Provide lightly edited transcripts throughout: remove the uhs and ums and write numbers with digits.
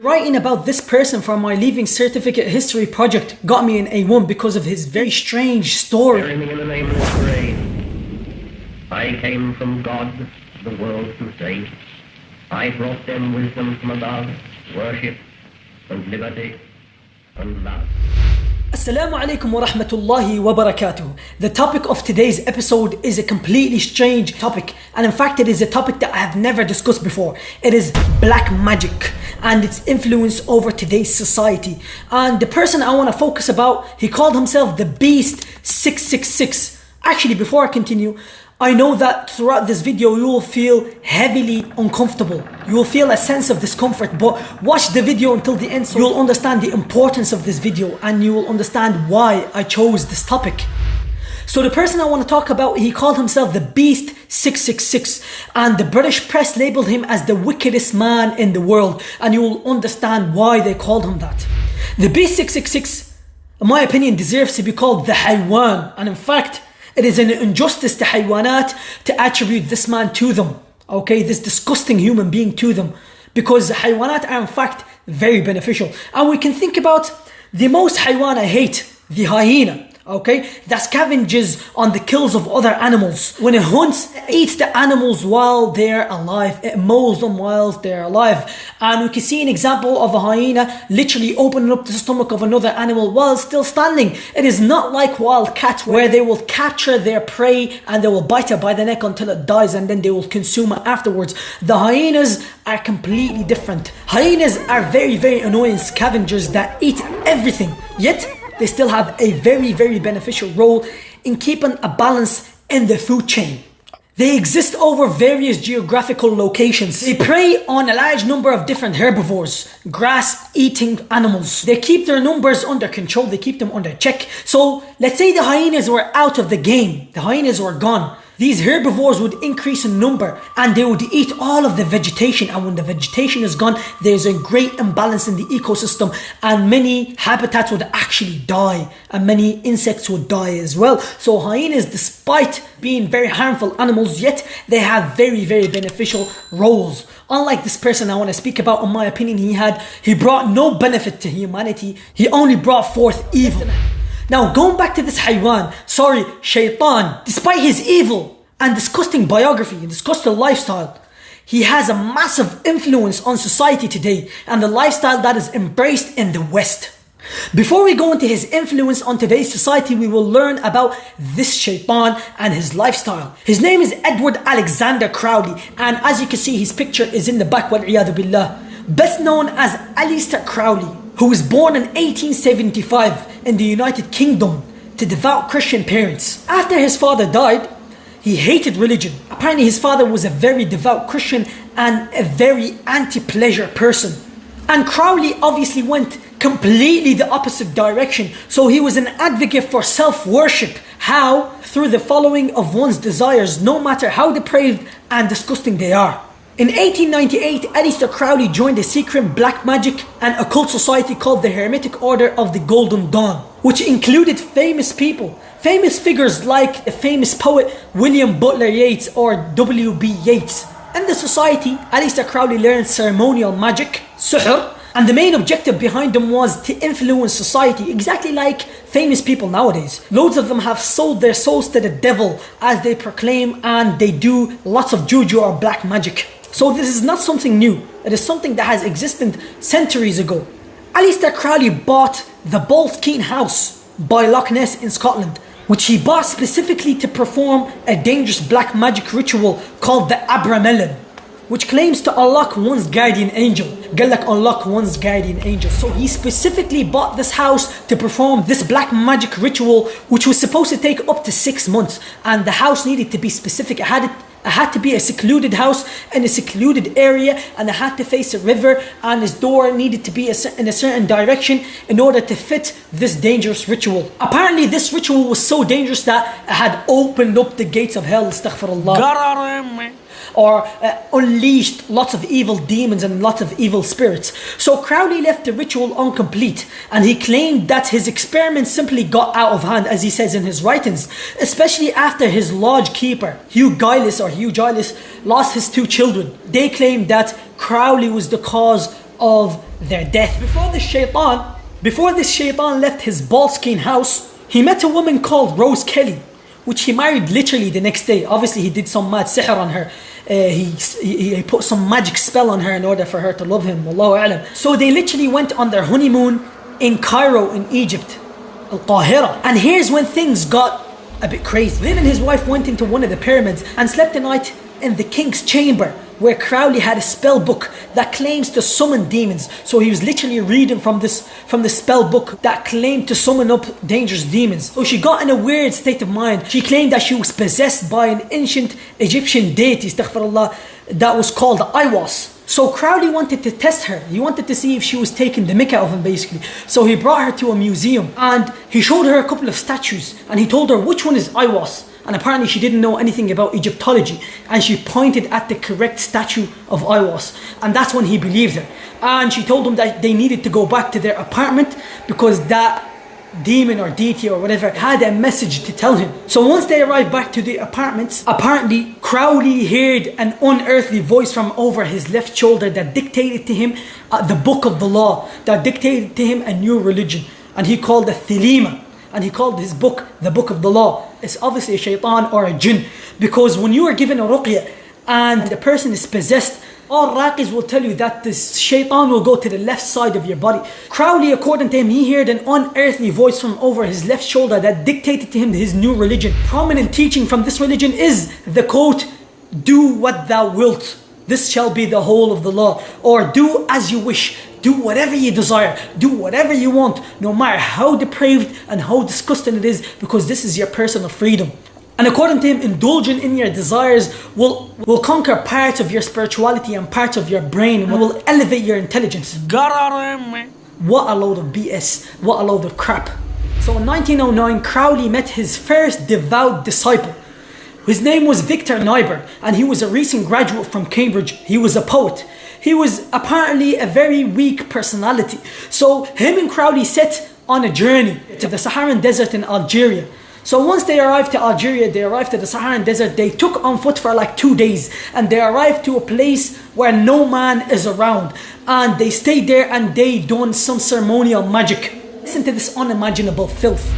Writing about this person for my Leaving Certificate History project got me an A1 because of his very strange story. Bearing me in the name of the brain. I came from God, the world to save. I brought them wisdom from above, worship and liberty and love. Assalamu alaikum wa rahmatullahi wa barakatuh. The topic of today's episode is a completely strange topic, and in fact it is a topic that I have never discussed before. It is black magic and its influence over today's society. And the person I want to focus about, he called himself the Beast 666. Actually, before I continue, I know that throughout this video you will feel heavily uncomfortable. You will feel a sense of discomfort, but watch the video until the end so you'll understand the importance of this video and you will understand why I chose this topic. So the person I want to talk about, he called himself the Beast 666, and the British press labelled him as the wickedest man in the world, and you will understand why they called him that. The Beast 666, in my opinion, deserves to be called the Haywan, and in fact, it is an injustice to Haywanat to attribute this man to them, okay, this disgusting human being to them, because Haywanat are in fact very beneficial. And we can think about the most Haywan I hate, the hyena, okay, that scavenges on the kills of other animals. When it hunts, it eats the animals while they're alive, it mows them while they're alive. And we can see an example of a hyena literally opening up the stomach of another animal while still standing. It is not like wild cats where they will capture their prey and they will bite it by the neck until it dies and then they will consume it afterwards. The hyenas are completely different. Hyenas are very, very annoying scavengers that eat everything, yet they still have a very, very beneficial role in keeping a balance in the food chain. They exist over various geographical locations. They prey on a large number of different herbivores, grass-eating animals. They keep their numbers under control, they keep them under check. So let's say the hyenas were out of the game, the hyenas were gone. These herbivores would increase in number and they would eat all of the vegetation, and when the vegetation is gone, there's a great imbalance in the ecosystem and many habitats would actually die and many insects would die as well. So hyenas, despite being very harmful animals, yet they have very, very beneficial roles. Unlike this person I want to speak about, in my opinion, he brought no benefit to humanity, he only brought forth evil. Now, going back to this shaitan, despite his evil and disgusting biography and disgusting lifestyle, he has a massive influence on society today and the lifestyle that is embraced in the West. Before we go into his influence on today's society, we will learn about this shaitan and his lifestyle. His name is Edward Alexander Crowley, and as you can see, his picture is in the back, wal'iyadu billah. Best known as Aliester Crowley, who was born in 1875 in the United Kingdom to devout Christian parents. After his father died, he hated religion. Apparently his father was a very devout Christian and a very anti-pleasure person. And Crowley obviously went completely the opposite direction. So he was an advocate for self-worship. How? Through the following of one's desires, no matter how depraved and disgusting they are. In 1898, Aliester Crowley joined a secret black magic and occult society called the Hermetic Order of the Golden Dawn, which included famous people, famous figures like the famous poet William Butler Yeats or W.B. Yeats. In the society, Aliester Crowley learned ceremonial magic, sihr, and the main objective behind them was to influence society, exactly like famous people nowadays. Loads of them have sold their souls to the devil as they proclaim and they do lots of juju or black magic. So this is not something new, it is something that has existed centuries ago. Aliester Crowley bought the Boleskine House by Loch Ness in Scotland, which he bought specifically to perform a dangerous black magic ritual called the Abramelin, which claims to unlock one's guardian angel. Unlock one's guardian angel. So he specifically bought this house to perform this black magic ritual, which was supposed to take up to 6 months, and the house needed to be specific. It had to be a secluded house in a secluded area, and it had to face a river, and his door needed to be in a certain direction in order to fit this dangerous ritual. Apparently this ritual was so dangerous that it had opened up the gates of hell, astaghfirullah, or unleashed lots of evil demons and lots of evil spirits. So Crowley left the ritual incomplete, and he claimed that his experiment simply got out of hand, as he says in his writings, especially after his lodge keeper, Hugh Giles lost his 2 children. They claimed that Crowley was the cause of their death. Before this shaitan left his Boleskine House, he met a woman called Rose Kelly, which he married literally the next day. Obviously he did some mad sihr on her. He put some magic spell on her in order for her to love him. Wallahu a'lam. So they literally went on their honeymoon in Cairo in Egypt, Al-Qahira. And here's when things got a bit crazy. Him and his wife went into one of the pyramids and slept the night in the king's chamber, where Crowley had a spell book that claims to summon demons. So he was literally reading from the spell book that claimed to summon up dangerous demons. So she got in a weird state of mind. She claimed that she was possessed by an ancient Egyptian deity, astaghfirullah, that was called Aiwass. So Crowley wanted to test her. He wanted to see if she was taking the mick out of him, basically. So he brought her to a museum and he showed her a couple of statues and he told her which one is Aiwass. And apparently she didn't know anything about Egyptology, and she pointed at the correct statue of Aiwass, and that's when he believed her. And she told him that they needed to go back to their apartment because that demon or deity or whatever had a message to tell him. So once they arrived back to the apartments, apparently Crowley heard an unearthly voice from over his left shoulder that dictated to him the book of the law, that dictated to him a new religion, and he called it Thelema. And he called his book the Book of the Law. It's obviously a shaitan or a jinn, because when you are given a ruqya and the person is possessed, all raqis will tell you that this shaitan will go to the left side of your body. Crowley, according to him, he heard an unearthly voice from over his left shoulder that dictated to him his new religion. Prominent teaching from this religion is the quote, "Do what thou wilt, this shall be the whole of the law," or "Do as you wish, do whatever you desire, do whatever you want, no matter how depraved and how disgusting it is, because this is your personal freedom." And according to him, indulging in your desires will conquer parts of your spirituality and parts of your brain, and will elevate your intelligence. What a load of BS, what a load of crap. So in 1909, Crowley met his first devout disciple. His name was Victor Nyberg, and he was a recent graduate from Cambridge. He was a poet. He was apparently a very weak personality. So him and Crowley set on a journey to the Saharan desert in Algeria. So once they arrived to Algeria, they arrived to the Saharan desert, they took on foot for like 2 days, and they arrived to a place where no man is around. And they stayed there and they done some ceremonial magic. Listen to this unimaginable filth.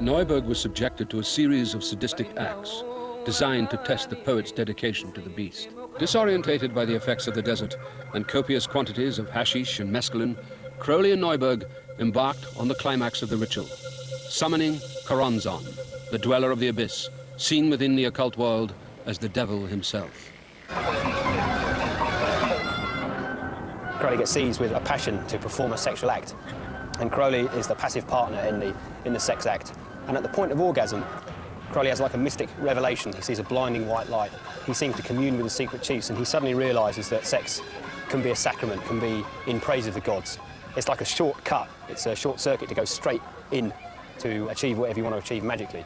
Neuberg was subjected to a series of sadistic acts designed to test the poet's dedication to the beast. Disorientated by the effects of the desert and copious quantities of hashish and mescaline, Crowley and Neuberg embarked on the climax of the ritual, summoning Choronzon, the dweller of the abyss, seen within the occult world as the devil himself. Crowley gets seized with a passion to perform a sexual act, and Crowley is the passive partner in the sex act. And at the point of orgasm, Crowley has like a mystic revelation. He sees a blinding white light. He seems to commune with the secret chiefs, and he suddenly realises that sex can be a sacrament, can be in praise of the gods. It's like a shortcut. It's a short circuit to go straight in to achieve whatever you want to achieve magically.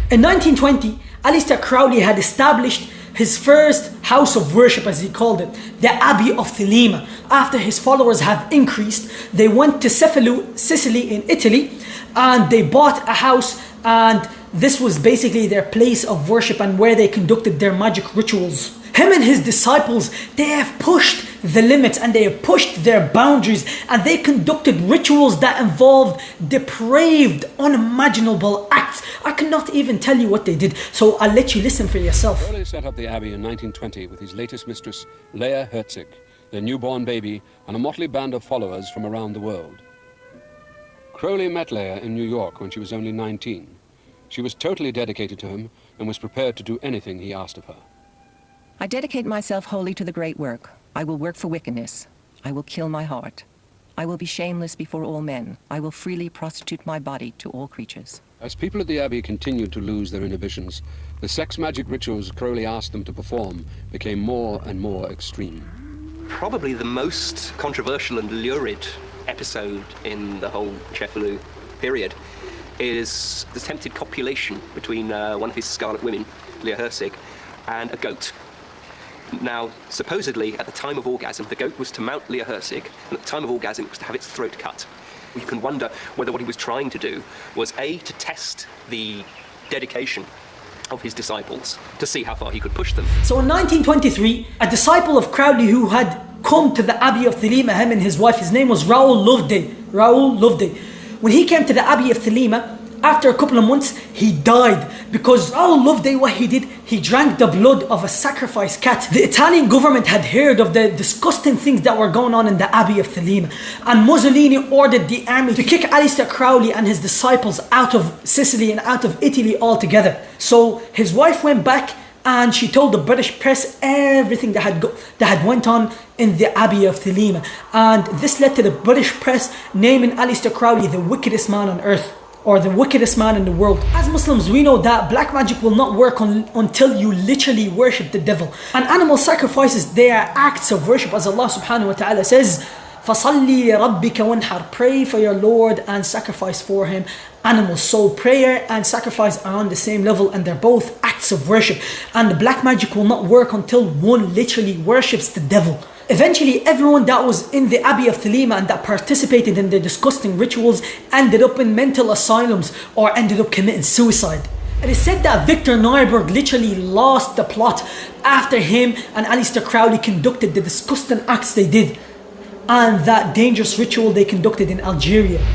In 1920, Aliester Crowley had established his first house of worship, as he called it, the Abbey of Thelema. After his followers have increased, they went to Cefalù, Sicily in Italy, and they bought a house, and this was basically their place of worship and where they conducted their magic rituals. Him and his disciples, they have pushed the limits and they have pushed their boundaries, and they conducted rituals that involved depraved, unimaginable acts. I cannot even tell you what they did, so I'll let you listen for yourself. Crowley set up the abbey in 1920 with his latest mistress, Leah Herzig, their newborn baby, and a motley band of followers from around the world. Crowley met Leah in New York when she was only 19. She was totally dedicated to him and was prepared to do anything he asked of her. I dedicate myself wholly to the great work. I will work for wickedness. I will kill my heart. I will be shameless before all men. I will freely prostitute my body to all creatures. As people at the abbey continued to lose their inhibitions, the sex magic rituals Crowley asked them to perform became more and more extreme. Probably the most controversial and lurid episode in the whole Cefalù period is the attempted copulation between one of his scarlet women, Leah Herzig, and a goat. Now, supposedly, at the time of orgasm, the goat was to mount Leah Herzig, and at the time of orgasm, it was to have its throat cut. You can wonder whether what he was trying to do was, A, to test the dedication of his disciples, to see how far he could push them. So in 1923, a disciple of Crowley who had come to the Abbey of Thelema, him and his wife. His name was Royal Loveday. When he came to the Abbey of Thelema, after a couple of months, he died because Royal Loveday, what he did, he drank the blood of a sacrificed cat. The Italian government had heard of the disgusting things that were going on in the Abbey of Thelema, and Mussolini ordered the army to kick Aliester Crowley and his disciples out of Sicily and out of Italy altogether. So his wife went back and she told the British press everything that had went on in the Abbey of Thelema, and this led to the British press naming Aliester Crowley the wickedest man on earth, or the wickedest man in the world. As Muslims, we know that black magic will not work until you literally worship the devil. And animal sacrifices, they are acts of worship, as Allah subhanahu wa ta'ala says, فَصَلِّ لِرَبِّكَ وَانْحَرْ. Pray for your Lord and sacrifice for him. Animals, so prayer and sacrifice are on the same level, and they're both acts of worship. And the black magic will not work until one literally worships the devil. Eventually, everyone that was in the Abbey of Thelema and that participated in the disgusting rituals ended up in mental asylums or ended up committing suicide. It is said that Victor Neuburg literally lost the plot after him and Aliester Crowley conducted the disgusting acts they did and that dangerous ritual they conducted in Algeria.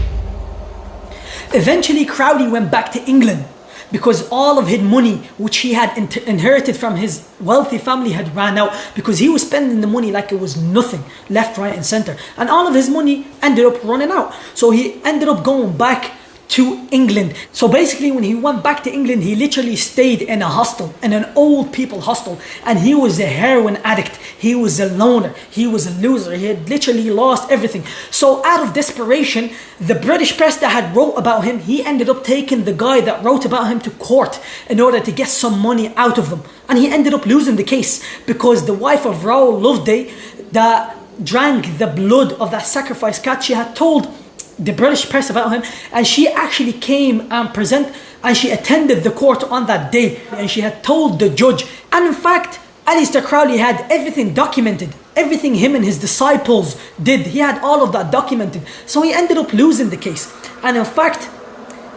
Eventually, Crowley went back to England because all of his money, which he had inherited from his wealthy family, had ran out, because he was spending the money like it was nothing, left, right and center. And all of his money ended up running out. So he ended up going back to England. So basically, when he went back to England, he literally stayed in a hostel, in an old people hostel, and he was a heroin addict, he was a loner, he was a loser, he had literally lost everything. So out of desperation, the British press that had wrote about him, he ended up taking the guy that wrote about him to court in order to get some money out of them. And he ended up losing the case because the wife of Royal Loveday that drank the blood of that sacrificed cat, she had told the British press about him, and she actually came and she attended the court on that day, and she had told the judge. And in fact, Aliester Crowley had everything documented, everything him and his disciples did, he had all of that documented. So he ended up losing the case. And in fact,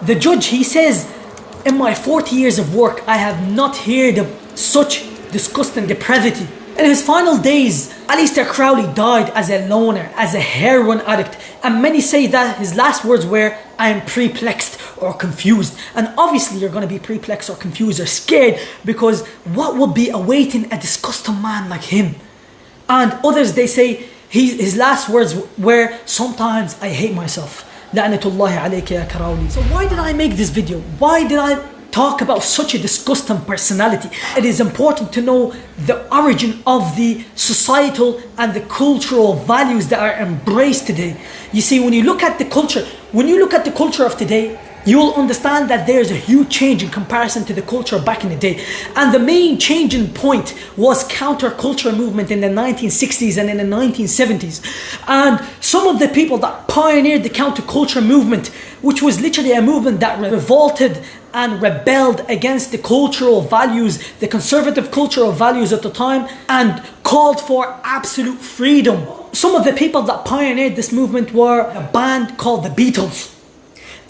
the judge, he says, in my 40 years of work, I have not heard of such disgusting depravity. In his final days, Aliester Crowley died as a loner, as a heroin addict, and many say that his last words were, I am perplexed or confused. And obviously you're going to be perplexed or confused or scared, because what would be awaiting a disgusting man like him? And others, they say his last words were, sometimes I hate myself. La'natullahi alayka ya Crowley. So why did I make this video? Why did I talk about such a disgusting personality? It is important to know the origin of the societal and the cultural values that are embraced today. You see, when you look at the culture of today, you will understand that there's a huge change in comparison to the culture back in the day. And the main changing point was counterculture movement in the 1960s and in the 1970s. And some of the people that pioneered the counterculture movement, which was literally a movement that revolted and rebelled against the cultural values, the conservative cultural values at the time, and called for absolute freedom. Some of the people that pioneered this movement were a band called the Beatles.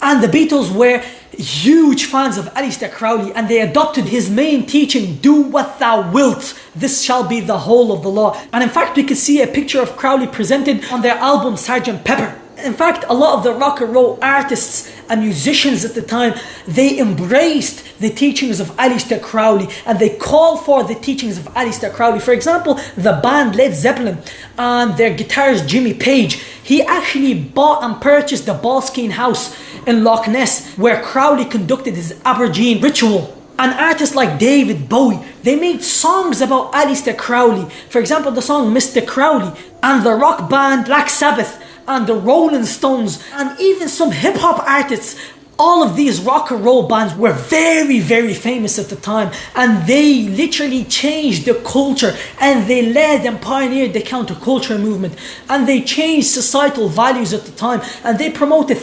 And the Beatles were huge fans of Aliester Crowley, and they adopted his main teaching, do what thou wilt, this shall be the whole of the law. And in fact, we could see a picture of Crowley presented on their album Sgt. Pepper. In fact, a lot of the rock and roll artists and musicians at the time, they embraced the teachings of Aliester Crowley, and they called for the teachings of Aliester Crowley. For example, the band Led Zeppelin and their guitarist Jimmy Page, he actually bought and purchased the Boleskine House in Loch Ness, where Crowley conducted his Aborigine ritual. And artists like David Bowie, they made songs about Aliester Crowley. For example, the song Mr. Crowley, and the rock band Black Sabbath, and the Rolling Stones, and even some hip-hop artists. All of these rock and roll bands were very, very famous at the time, and they literally changed the culture, and they led and pioneered the counterculture movement, and they changed societal values at the time, and they promoted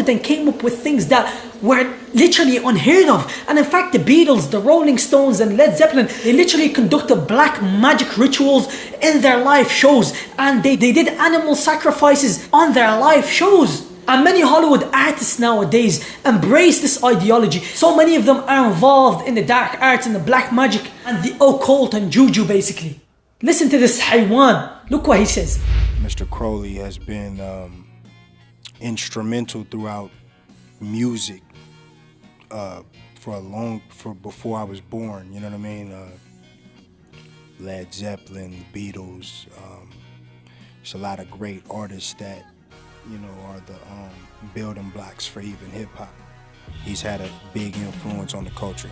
and came up with things that were literally unheard of. And in fact, the Beatles, the Rolling Stones and Led Zeppelin, they literally conducted black magic rituals in their live shows, and they did animal sacrifices on their live shows. And many Hollywood artists nowadays embrace this ideology. So many of them are involved in the dark arts and the black magic and the occult and juju basically. Listen to this Haywan. Look what he says. Mr. Crowley has been instrumental throughout music for before I was born, you know what I mean? Led Zeppelin, Beatles, there's a lot of great artists that, you know, are the building blocks for even hip hop. He's had a big influence on the culture.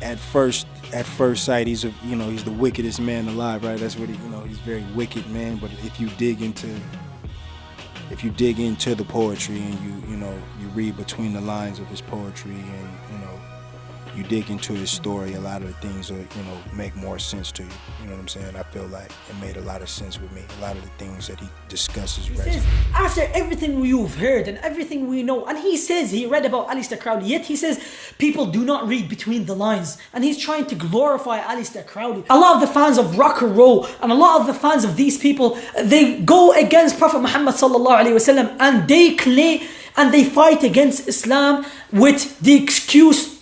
At first sight, he's the wickedest man alive, right? That's what he's very wicked, man. But if you dig into the poetry and you read between the lines of his poetry and you dig into his story, a lot of the things will make more sense to you. You know what I'm saying? I feel like it made a lot of sense with me. A lot of the things that he discusses resonate. After everything you've heard and everything we know, and he says he read about Aliester Crowley, yet he says people do not read between the lines, and he's trying to glorify Aliester Crowley. A lot of the fans of rock and roll and a lot of the fans of these people, they go against Prophet Muhammad sallallahu alaihi wasallam, and they claim and they fight against Islam with the excuse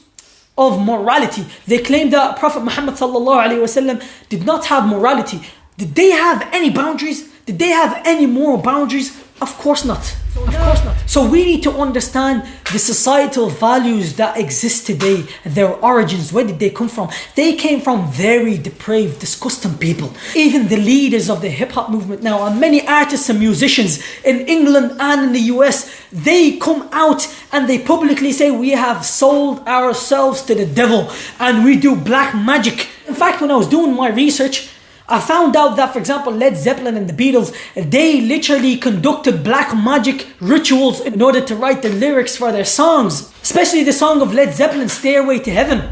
of morality. They claim that Prophet Muhammad sallallahu alaihi wasallam did not have morality. Did they have any boundaries? Did they have any moral boundaries? Of course not. Of course not. So we need to understand the societal values that exist today, their origins. Where did they come from? They came from very depraved, disgusting people. Even the leaders of the hip-hop movement now, and many artists and musicians in England and in the US, they come out and they publicly say we have sold ourselves to the devil and we do black magic. In fact, when I was doing my research, I found out that, for example, Led Zeppelin and the Beatles, they literally conducted black magic rituals in order to write the lyrics for their songs. Especially the song of Led Zeppelin, Stairway to Heaven.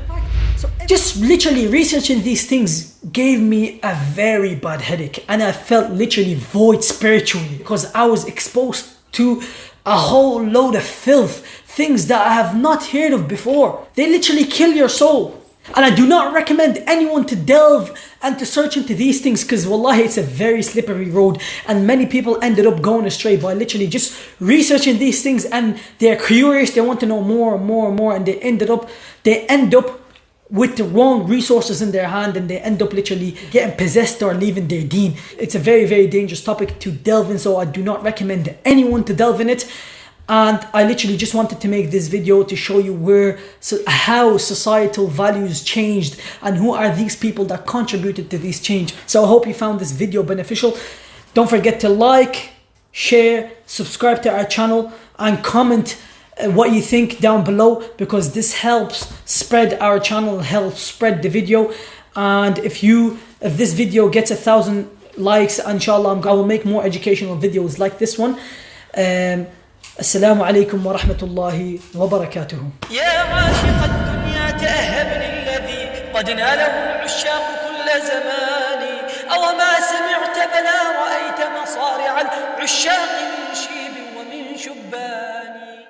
So just literally researching these things gave me a very bad headache. And I felt literally void spiritually because I was exposed to a whole load of filth. Things that I have not heard of before. They literally kill your soul. And I do not recommend anyone to delve and to search into these things because wallahi it's a very slippery road, and many people ended up going astray by literally just researching these things, and they're curious, they want to know more and more and more, and they end up with the wrong resources in their hand, and they end up literally getting possessed or leaving their deen. It's a very, very dangerous topic to delve in, so I do not recommend anyone to delve in it. And I literally just wanted to make this video to show you how societal values changed and who are these people that contributed to this change. So I hope you found this video beneficial. Don't forget to like, share, subscribe to our channel, and comment what you think down below, because this helps spread our channel, helps spread the video. And if this video gets 1,000 likes, inshallah, I will make more educational videos like this one. السلام عليكم ورحمة الله وبركاته. يا عاشق الدنيا تأهب للذي قد ناله العشاق كل زمان، أو ما سمعت بلا رأيت مصارع العشاق